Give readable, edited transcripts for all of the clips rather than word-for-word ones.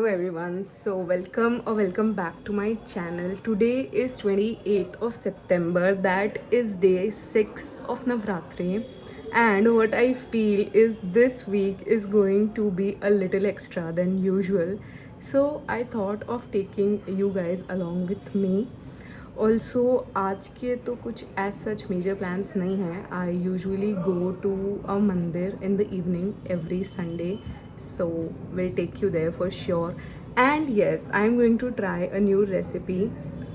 everyone, so welcome back to my channel. Today is 28th of September, that is day 6 of Navratri, and what I feel is this week is going to be a little extra than usual. So I thought of taking you guys along with me. Also आज के तो कुछ as such major plans नहीं हैं. I usually go to a mandir in the evening every Sunday, so will take you there for sure. And yes, I am going to try a new recipe,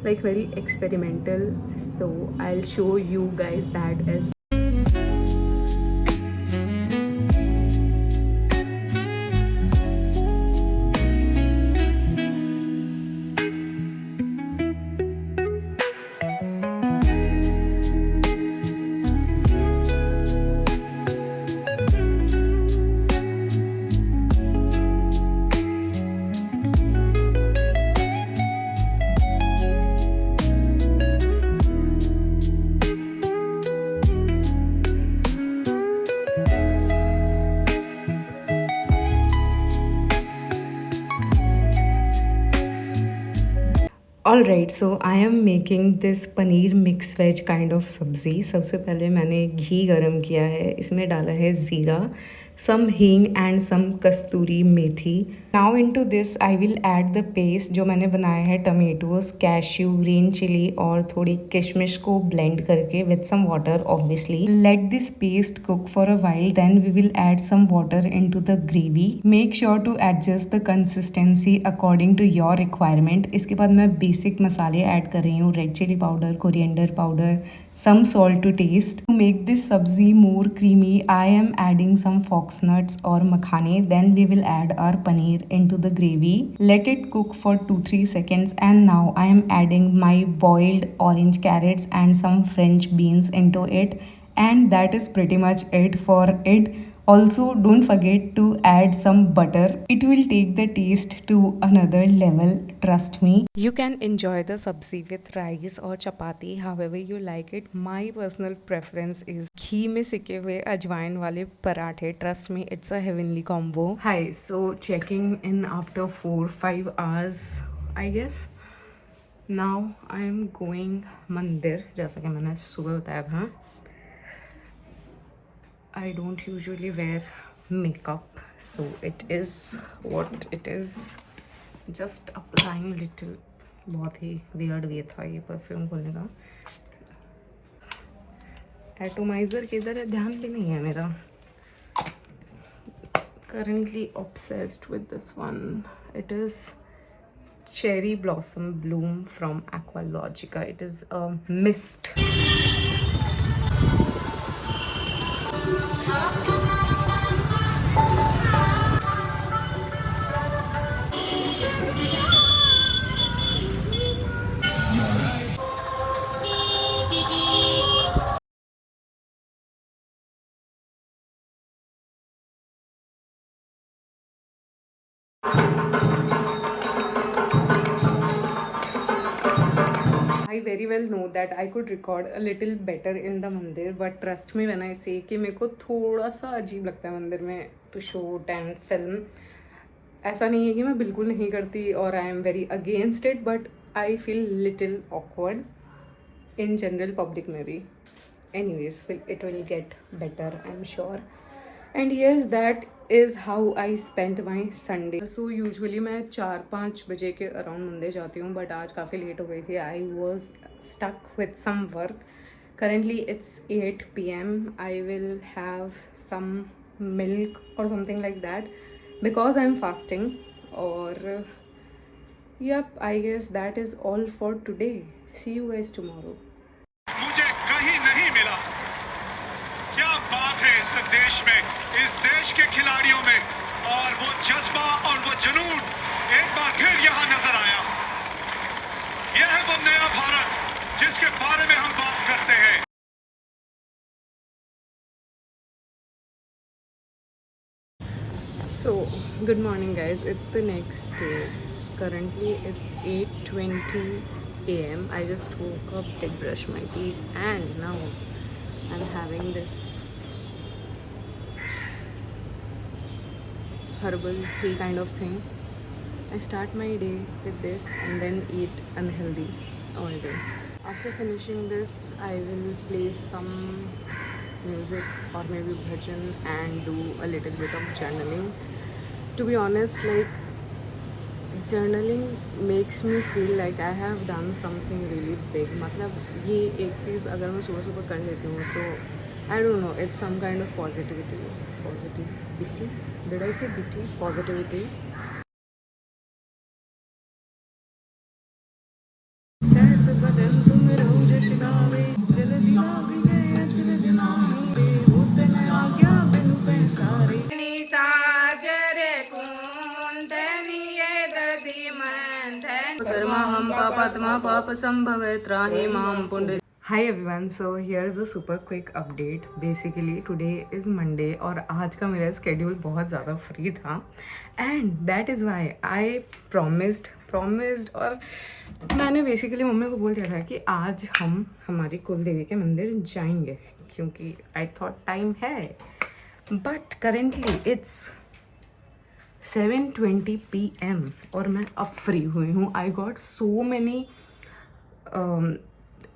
like very experimental, so I'll show you guys that as all right. So I am making this paneer mix veg kind of sabzi. सबसे पहले मैंने घी गरम किया है, इसमें डाला है jeera, some hing and some kasuri methi. Now into this I will add the paste जो मैंने बनाया है, टमेटोज, कैश्यू, ग्रीन चिली और थोड़ी किशमिश को ब्लेंड करके with some water obviously. Let this paste cook for a while, then we will add some water into the gravy. Make sure to adjust the consistency according to your requirement. इसके बाद मैं basic मसाले add कर रही हूँ, red chili powder, coriander powder, some salt to taste. To make this sabzi more creamy, I am adding some fox nuts or makhane. Then we will add our paneer into the gravy. Let it cook for 2-3 seconds, and now I am adding my boiled orange carrots and some French beans into it, and that is pretty much it for it. Also, don't forget to add some butter. It will take the taste to another level, trust me. You can enjoy the sabzi with rice or chapati, however you like it. My personal preference is घी में सिके हुए अजवाइन वाले पराठे. Trust me, it's a heavenly combo. Hi, so checking in after 4-5 hours, I guess. Now I am going मंदिर, जैसा कि मैंने सुबह बताया था. I don't usually wear makeup, so it is what it is. Just applying little. बहुत ही weird way था ये परफ्यूम खोलने का. एटोमाइज़र किधर है ध्यान भी नहीं है मेरा. Currently obsessed with this one. It is Cherry Blossom Bloom from Aqualogica. It is a mist. I very well know that I could record a little better in the मंदिर, but trust me when I say कि मेरे को थोड़ा सा अजीब लगता है मंदिर में to shoot and film. ऐसा नहीं है कि मैं बिल्कुल नहीं करती और I am very against it, but I feel little awkward in general public में भी. Anyways, it will get better, I'm sure. And yes, that is how I spent my Sunday. So usually मैं 4-5 बजे के around मंदिर जाती हूँ, but आज काफ़ी लेट हो गई थी. I was stuck with some work. Currently it's 8 PM. I will have some milk or something like that because I'm fasting. और yep, I guess that is all for today. See you guys tomorrow. मुझे कहीं नहीं मिला. क्या बात है इस देश में, इस देश के खिलाड़ियों में, और वो जज्बा और वो जुनून एक बार फिर यहाँ नजर आया. यह है वो नया भारत जिसके बारे में हम बात करते हैं. So, good morning guys, it's the next day. Currently it's 8:20 AM. I just woke up, did brush my teeth, and now I'm having this herbal tea kind of thing. I start my day with this and then eat unhealthy all day. After finishing this, I will play some music or maybe bhajan and do a little bit of journaling. To be honest, like journaling makes me feel like I have done something really big. मतलब ये एक चीज़ अगर मैं सुबह सुबह कर लेती हूँ तो I don't know, it's some kind of positivity. Did I say bitty? Positivity. सहस बदन तुम रोजश गावे जल्दी लाग गए अचरज नामे होत न आज्ञा बिनु पैसारे साजरे कुंदनी ये दधि मंथन कर्मा हम पापात्मा पाप संभवे त्राहि माम पुण्य. Hi everyone, so here's a super quick update. Basically today is Monday और आज का मेरा schedule बहुत ज़्यादा free था and that is why I promised और मैंने बेसिकली मम्मी को बोल दिया था कि आज हम हमारी कुल देवी के मंदिर जाएंगे क्योंकि आई थॉट टाइम है. बट करेंटली इट्स 7:20 PM और मैं अब फ्री हुई हूँ. आई got so many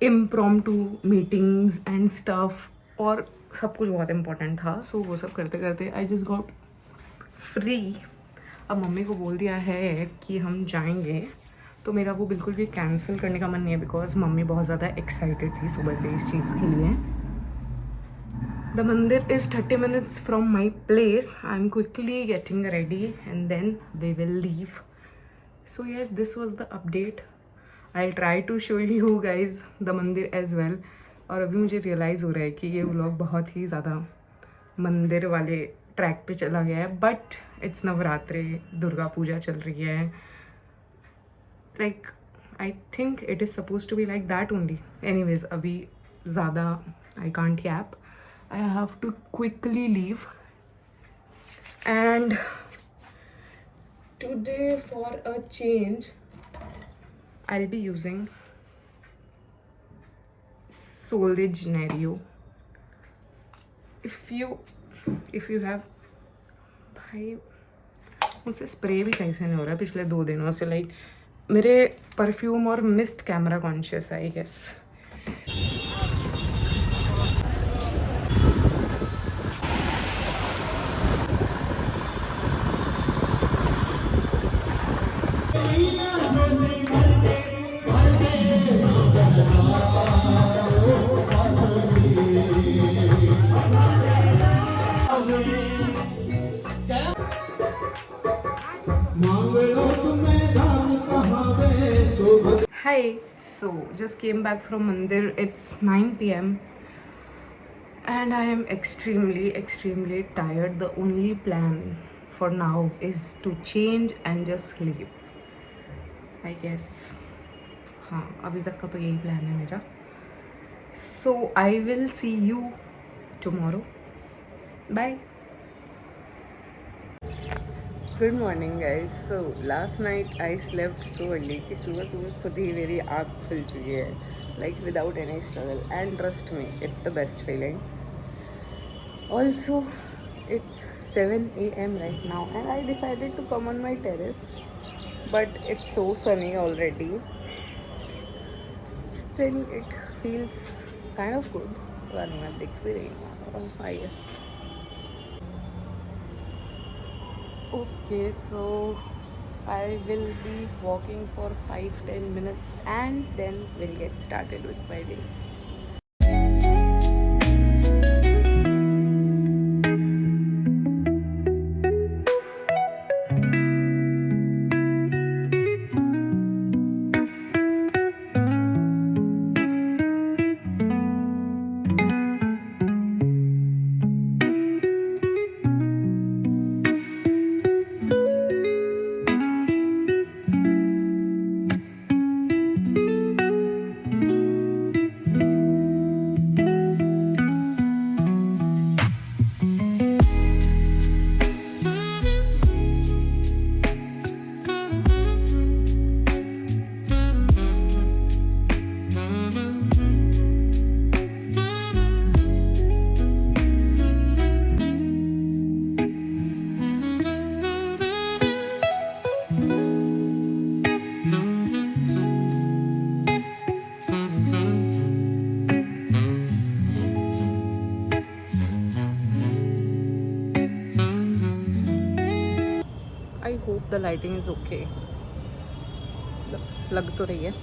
impromptu meetings and stuff और सब कुछ बहुत इम्पोर्टेंट था. सो वो सब करते करते आई जस्ट गॉट फ्री. अब मम्मी को बोल दिया है कि हम जाएंगे तो मेरा वो बिल्कुल भी कैंसिल करने का मन नहीं है बिकॉज मम्मी बहुत ज़्यादा एक्साइटेड थी सुबह से इस चीज़ के लिए. The mandir is 30 minutes from my place. I am quickly getting ready and then we will leave. So yes, this was the update. I try to show you guys the mandir as well. और अभी मुझे realise हो रहा है कि ये vlog बहुत ही ज़्यादा मंदिर वाले ट्रैक पे चला गया है. बट इट्स नवरात्रि, दुर्गा पूजा चल रही है. Like I think it is suppose to be like that only. Anyways अभी ज़्यादा I can't yap. I have to quickly leave and today for a change I'll be using Sol de Janeiro. If you have, भाई मुझसे spray भी सही से नहीं हो रहा है पिछले 2 दिनों से. लाइक मेरे परफ्यूम और मिस्ट कैमरा कॉन्शियस है I guess. Hi, so just came back from Mandir. It's 9 PM and I am extremely tired. The only plan for now is to change and just sleep, I guess. हाँ, अभी तक का तो यही plan है मेरा. So I will see you tomorrow. Bye. Good morning guys. So last night I slept so early कि सुबह सुबह खुद ही मेरी आँख खुल चुकी है. Like without any struggle and trust me it's the best feeling. Also it's 7 AM right now and I decided to come on my terrace but it's so sunny already. Still it feels kind of good. मैं दिख भी रही हूँ. I guess. Okay, so I will be walking for 5-10 minutes and then we'll get started with my day. The lighting is okay, लग तो रही है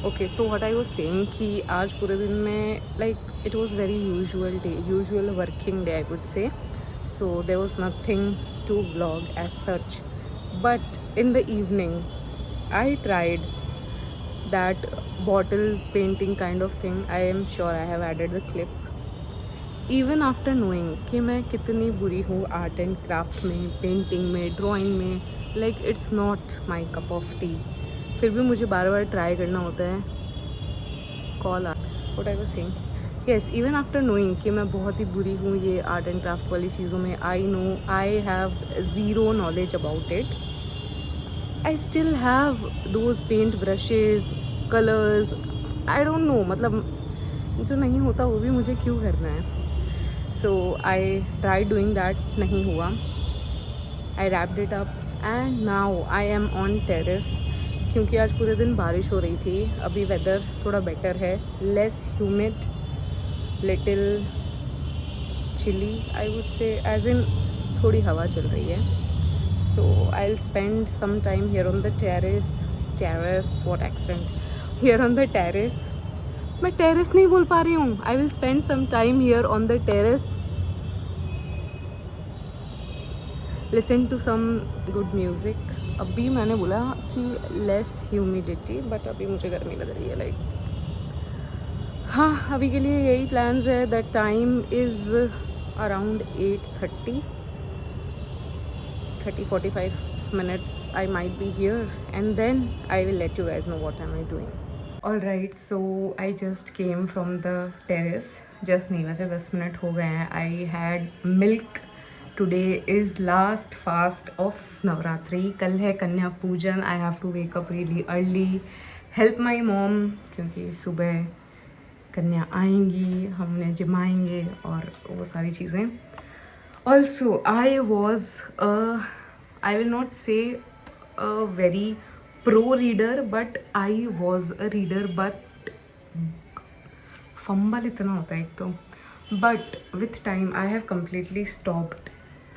okay. So what I was saying कि आज पूरे दिन में like it was very usual day, usual working day I would say. So there was nothing to vlog as such, but in the evening I tried that bottle painting kind of thing. I am sure I have added the clip. Even after knowing कि मैं कितनी बुरी हूँ art and craft में, painting में, drawing में, like it's not my cup of tea, फिर भी मुझे बार बार ट्राई करना होता है. कॉल आ what I was saying, yes, even after knowing कि मैं बहुत ही बुरी हूँ ये आर्ट एंड क्राफ्ट वाली चीज़ों में, I know I have zero knowledge about it. I still have those paint brushes, colors. I don't know, मतलब जो नहीं होता वो भी मुझे क्यों करना है. So I tried doing that, नहीं हुआ. I wrapped it up and now I am on terrace क्योंकि आज पूरे दिन बारिश हो रही थी. अभी वेदर थोड़ा बेटर है, less humid, little chilly I would say, as in थोड़ी हवा चल रही है. So I'll spend some time here on the terrace, what accent, here on the terrace. मैं terrace नहीं बोल पा रही हूँ. I will spend some time here on the terrace, listen to some good music. अभी मैंने बोला कि less humidity, but अभी मुझे गर्मी लग रही है लाइक. हाँ, अभी के लिए यही plans है. That time is around 8:30, 45 minutes I might be here, and then I will let you guys know what am I doing. Alright, so I just came from the terrace. Just नहीं, वैसे 10 minute हो गए हैं. I had milk. Today is last fast of Navratri. कल है कन्या पूजन. I have to wake up really early, help my mom क्योंकि सुबह कन्या आएंगी, हम उन्हें जिमाएंगे और वो सारी चीज़ें. Also, I will not say a very pro reader, but I was a reader, but fumble इतना होता है एक तो. But with time, I have completely stopped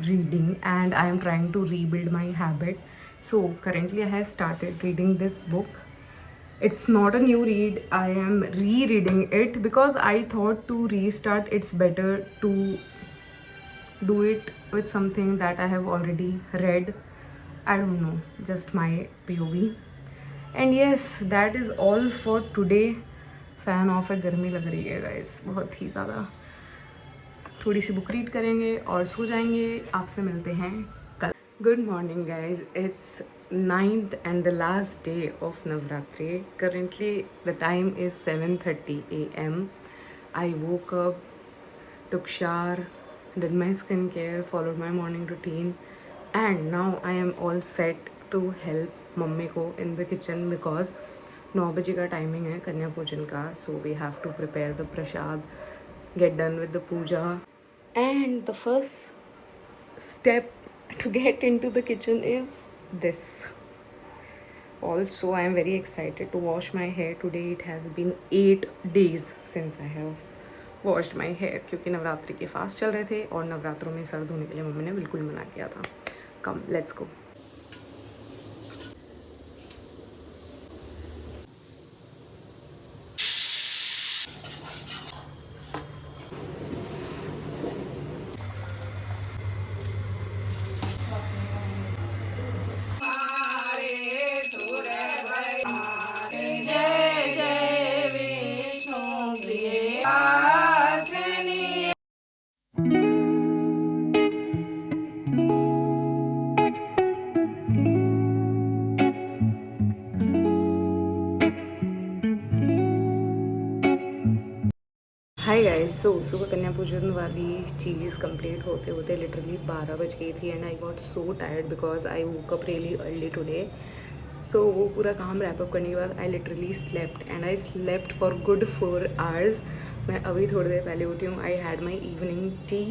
reading and I am trying to rebuild my habit. So currently I have started reading this book. It's not a new read. I am rereading it because I thought to restart it's better to do it with something that I have already read. I don't know, just my POV. And yes, that is all for today. Fan of है, गर्मी लग रही है guys बहुत ही ज़्यादा. थोड़ी सी book read करेंगे और सो जाएंगे. आपसे मिलते हैं कल. Good morning guys, it's 9th and the last day of Navratri. Currently the time is 7:30 a.m. I woke up, took shower, did my skincare, followed my morning routine, and now I am all set to help mummy को in the kitchen because 9 बजे का timing है कन्या पूजन का. So we have to prepare the prasad, get done with the puja, and the first step to get into the kitchen is this. Also, I am very excited to wash my hair today. It has been 8 days since I have washed my hair क्योंकि नवरात्रि के fast चल रहे थे और नवरात्रों में sir धोने के लिए मम्मी ने बिल्कुल मना किया था. Come let's go. Hi guys, सो सुबह कन्या पूजन वाली चीज़ कंप्लीट होते होते लिटरली 12 बज गई थी and I got so tired because I woke up really early today. So वो पूरा काम रैप अप करने के बाद I literally slept and I slept for good 4 hours. मैं अभी थोड़ी देर पहले उठी हूँ. I had my evening tea.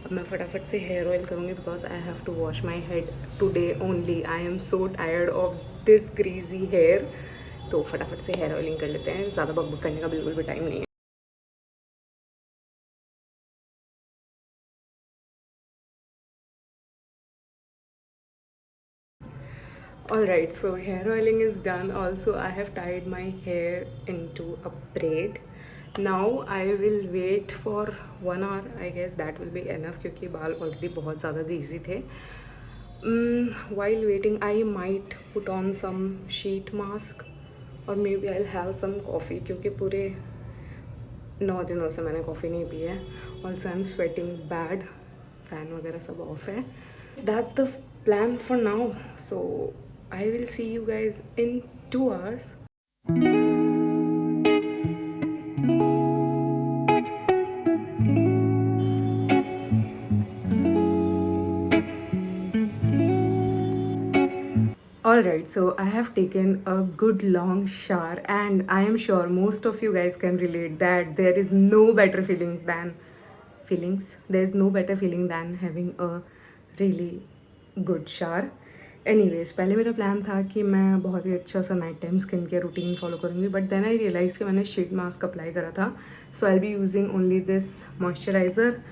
अब मैं फटाफट से हेयर ऑयल करूँगी because I have to wash my head today only. I am so tired of this greasy hair. तो फटाफट से हेयर ऑयलिंग कर लेते हैं. ज़्यादा बकबक करने का बिल्कुल भी टाइम नहीं है. Alright, so hair oiling is done. Also, I have tied my hair into a braid. Now I will wait for 1 hour. I guess that will be enough क्योंकि बाल already बहुत ज़्यादा greasy थे. While waiting, I might put on some sheet mask or maybe I'll have some coffee क्योंकि पूरे 9 दिनों से मैंने कॉफ़ी नहीं पी है. Also, I'm sweating bad. Fan वगैरह सब ऑफ है. That's the plan for now. So I will see you guys in 2 hours. Alright, so I have taken a good long shower and I am sure most of you guys can relate that there is no better there's no better feeling than having a really good shower. Anyways, पहले मेरा plan था कि मैं बहुत ही अच्छा सा night time skin care routine follow करूँगी, बट देन आई रियलाइज़ कि मैंने शीट मास्क अप्लाई करा था. So I be using only this moisturiser.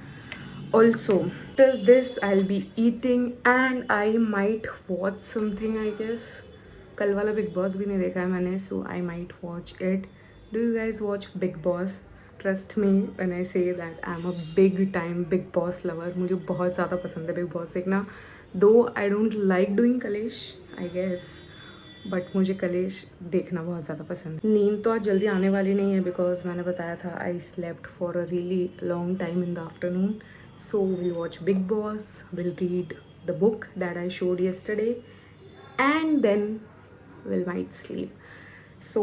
Also, till this I'll be eating and I might watch something, I guess. कल वाला big boss भी नहीं देखा है मैंने, so I might watch it. Do you guys watch Big Boss? Trust me when I say that I'm a big time Big Boss lover. मुझे बहुत ज़्यादा पसंद है Big Boss देखना. Though I don't like doing कलेश, I guess. But मुझे कलेश देखना बहुत ज़्यादा पसंद है. नींद तो आज जल्दी आने वाली नहीं है बिकॉज मैंने बताया था आई slept for a really long time in the afternoon. So we'll watch Big Boss, we'll read the book that I showed yesterday, and then we'll might sleep. So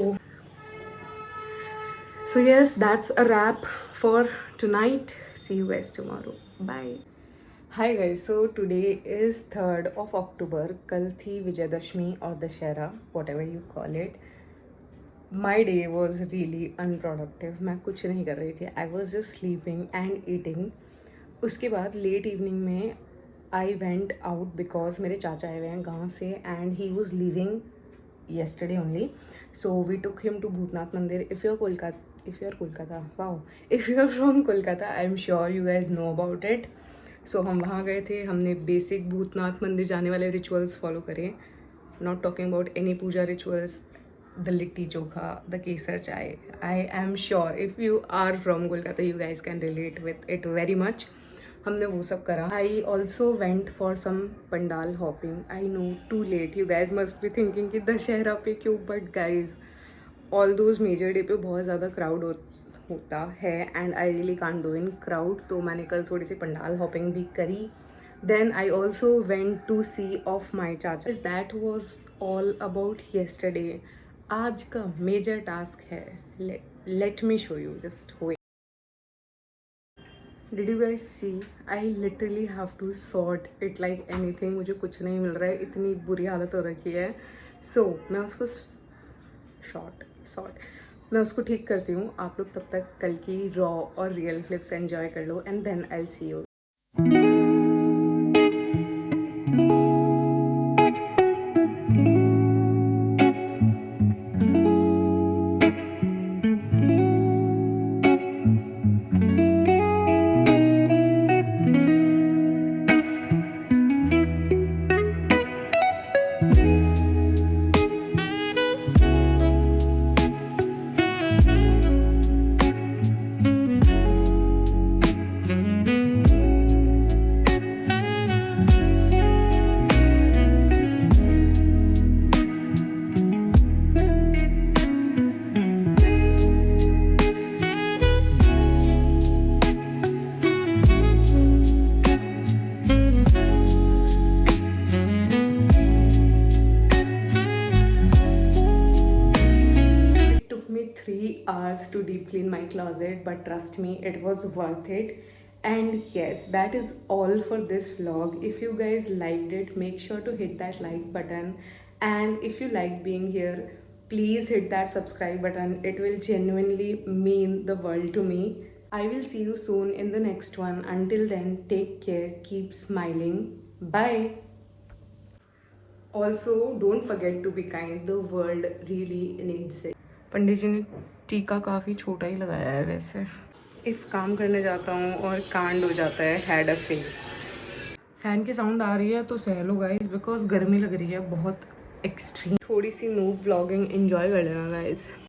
yes, that's a wrap for tonight. See you guys tomorrow. Bye. Hi guys, so today is 3rd of October. कल थी विजयदशमी और Dussehra, whatever you call it. My day was really unproductive. मैं कुछ नहीं कर रही थी. I was just sleeping and eating. उसके बाद लेट इवनिंग में आई वेंट आउट बिकॉज मेरे चाचा आए हुए हैं गाँव से and he was living yesterday only. So we took him to Bhootnath mandir. If you are from Kolkata I am sure you guys know about it. So हम वहाँ गए थे. हमने बेसिक भूतनाथ मंदिर जाने वाले रिचुअल्स फॉलो करे. Not talking about any puja rituals. The litti chokha, the kesar chai. I am sure if you are from Kolkata you guys can relate with it very much. हमने वो सब करा. I also went for some pandal hopping. I know too late. You guys must be thinking कि दशहरा पे क्यों, but guys all those major day पे बहुत ज़्यादा क्राउड होता है and I really can't do in crowd. तो मैंने कल थोड़ी सी पंडाल हॉपिंग भी करी. Then I also went to see off my chacha. That was all about yesterday. आज का मेजर टास्क है, let me show you. Just हो. Did you guys see? I literally have to sort it like anything. मुझे कुछ नहीं मिल रहा है, इतनी बुरी हालत हो रखी है. So मैं उसको मैं उसको ठीक करती हूँ. आप लोग तब तक कल की रॉ और रियल क्लिप्स एंजॉय कर लो and then I will see you. Hours to deep clean my closet, but trust me, it was worth it. And yes, that is all for this vlog. If you guys liked it, make sure to hit that like button, and if you like being here, please hit that subscribe button. It will genuinely mean the world to me. I will see you soon in the next one. Until then, take care, keep smiling, bye. Also, don't forget to be kind. The world really needs it. पंडित जी ने टीका काफ़ी छोटा ही लगाया है वैसे. If काम करने जाता हूँ और कांड हो जाता है, हैड अ फेस. फ़ैन की साउंड आ रही है तो सह लो गाइस बिकॉज गर्मी लग रही है बहुत. एक्सट्रीम। थोड़ी सी मूव व्लॉगिंग एंजॉय कर लेना गाइस।